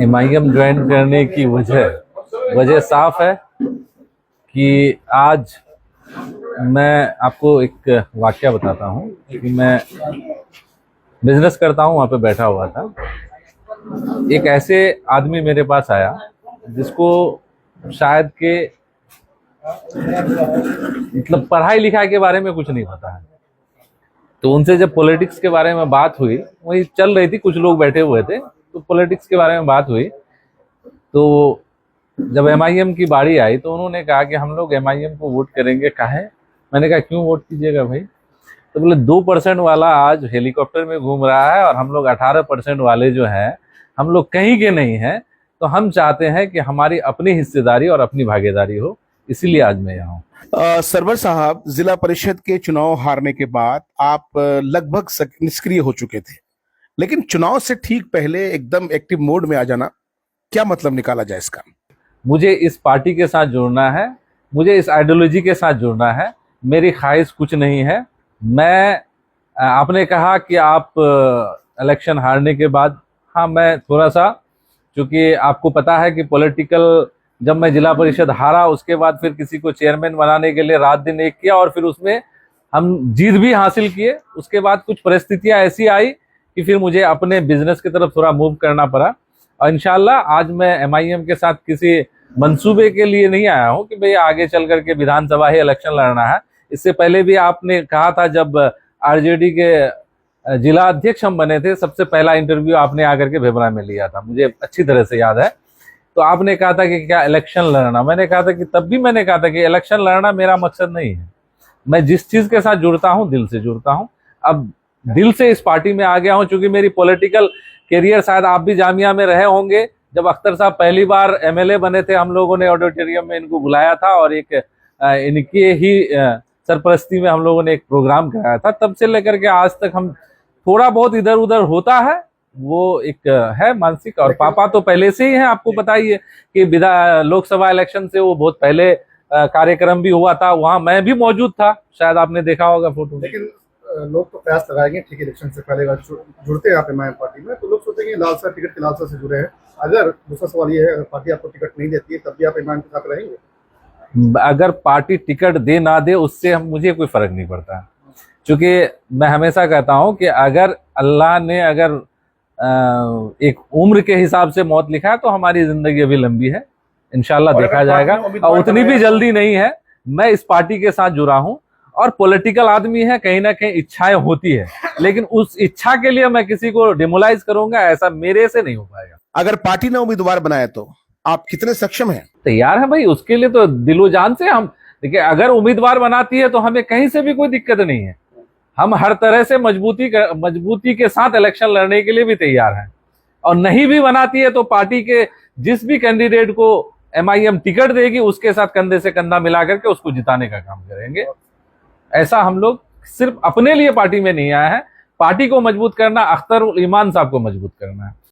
MIM join करने की वजह साफ है कि आज मैं आपको एक वाकया बताता हूँ कि मैं बिजनेस करता हूँ, वहाँ पे बैठा हुआ था। एक ऐसे आदमी मेरे पास आया जिसको शायद के मतलब पढ़ाई लिखाई के बारे में कुछ नहीं पता है। तो उनसे जब पॉलिटिक्स के बारे में बात हुई, वही चल रही थी, कुछ लोग बैठे हुए थे, तो पॉलिटिक्स के बारे में बात हुई। तो जब एमआईएम की बारी आई तो उन्होंने कहा कि हम लोग एमआईएम को वोट करेंगे। काहे? मैंने कहा क्यों वोट कीजिएगा भाई? तो बोले 2% वाला आज हेलीकॉप्टर में घूम रहा है और हम लोग 18% वाले जो हैं हम लोग कहीं के नहीं हैं। तो हम चाहते हैं कि हमारी अपनी हिस्सेदारी और अपनी भागीदारी हो, इसीलिए आज मैं यहाँ हूँ। सरवर साहब, जिला परिषद के चुनाव हारने के बाद आप लगभग निष्क्रिय हो चुके थे, लेकिन चुनाव से ठीक पहले एकदम एक्टिव मोड में आ जाना, क्या मतलब निकाला जाए इसका? मुझे इस पार्टी के साथ जुड़ना है, मुझे इस आइडियोलॉजी के साथ जुड़ना है। मेरी ख्वाहिश कुछ नहीं है। आपने कहा कि आप इलेक्शन हारने के बाद, हाँ मैं थोड़ा सा, क्योंकि आपको पता है कि पॉलिटिकल, जब मैं जिला परिषद हारा उसके बाद फिर किसी को चेयरमैन बनाने के लिए रात दिन एक किया और फिर उसमें हम जीत भी हासिल किए। उसके बाद कुछ परिस्थितियां ऐसी आई कि फिर मुझे अपने बिजनेस की तरफ थोड़ा मूव करना पड़ा। और इंशाल्लाह आज मैं एमआईएम के साथ किसी मंसूबे के लिए नहीं आया हूं कि भाई आगे चल करके विधानसभा ही इलेक्शन लड़ना है। इससे पहले भी आपने कहा था, जब आरजेडी के जिला अध्यक्ष हम बने थे, सबसे पहला इंटरव्यू आपने आकर के भेबरा में लिया था, मुझे अच्छी तरह से याद है। तो आपने कहा था कि क्या इलेक्शन लड़ना, मैंने कहा था कि तब भी मैंने कहा था कि इलेक्शन लड़ना मेरा मकसद नहीं है। मैं जिस चीज के साथ जुड़ता हूं दिल से जुड़ता हूं। अब दिल से इस पार्टी में आ गया हूं, क्योंकि मेरी पॉलिटिकल कैरियर, शायद आप भी जामिया में रहे होंगे, जब अख्तर साहब पहली बार एमएलए बने थे, हम लोगों ने ऑडिटोरियम में इनको बुलाया था और एक इनकी ही सरपरस्ती में हम लोगों ने एक प्रोग्राम कराया था। तब से लेकर के आज तक हम थोड़ा बहुत इधर उधर होता है, वो एक है मानसिक। और पापा तो पहले से ही हैं, आपको पता ही है कि लोकसभा इलेक्शन से वो बहुत पहले कार्यक्रम भी हुआ था, वहां मैं भी मौजूद था, शायद आपने देखा होगा फोटो। लेकिन लोग तो प्रयास लगाएंगे, ठीक इलेक्शन से पहले जुड़ते हैं आप एमआईएम पार्टी में, तो लोग सोचेंगे लालसा, टिकट की लालसा से जुड़े हैं। अगर दूसरा सवाल ये है, अगर पार्टी आपको टिकट नहीं देती है तब भी आप एमआईएम के साथ रहेंगे? अगर पार्टी टिकट दे ना दे उससे मुझे कोई फर्क नहीं पड़ता, क्योंकि मैं हमेशा कहता हूं कि अगर अल्लाह ने अगर एक उम्र के हिसाब से मौत लिखा है तो हमारी जिंदगी अभी लंबी है, इंशाल्लाह देखा जाएगा, और उतनी भी जल्दी नहीं है। मैं इस पार्टी के साथ जुड़ा हूं और पॉलिटिकल आदमी है, कहीं ना कहीं इच्छाएं होती है, लेकिन उस इच्छा के लिए मैं किसी को डिमोलाइज करूंगा, ऐसा मेरे से नहीं हो पाएगा। अगर पार्टी ने उम्मीदवार बनाया तो आप कितने सक्षम हैं? तैयार है भाई, उसके लिए तो दिलो जान से हम। देखिए, अगर उम्मीदवार बनाती है तो हमें कहीं से भी कोई दिक्कत नहीं है। हम हर तरह से मजबूती के साथ इलेक्शन लड़ने के लिए भी तैयार हैं। और नहीं भी बनाती है तो पार्टी के जिस भी कैंडिडेट को एमआईएम टिकट देगी उसके साथ कंधे से कंधा मिला करके उसको जिताने का काम करेंगे। ऐसा हम लोग सिर्फ अपने लिए पार्टी में नहीं आए हैं, पार्टी को मजबूत करना, अख्तर उल ईमान साहब को मजबूत करना है।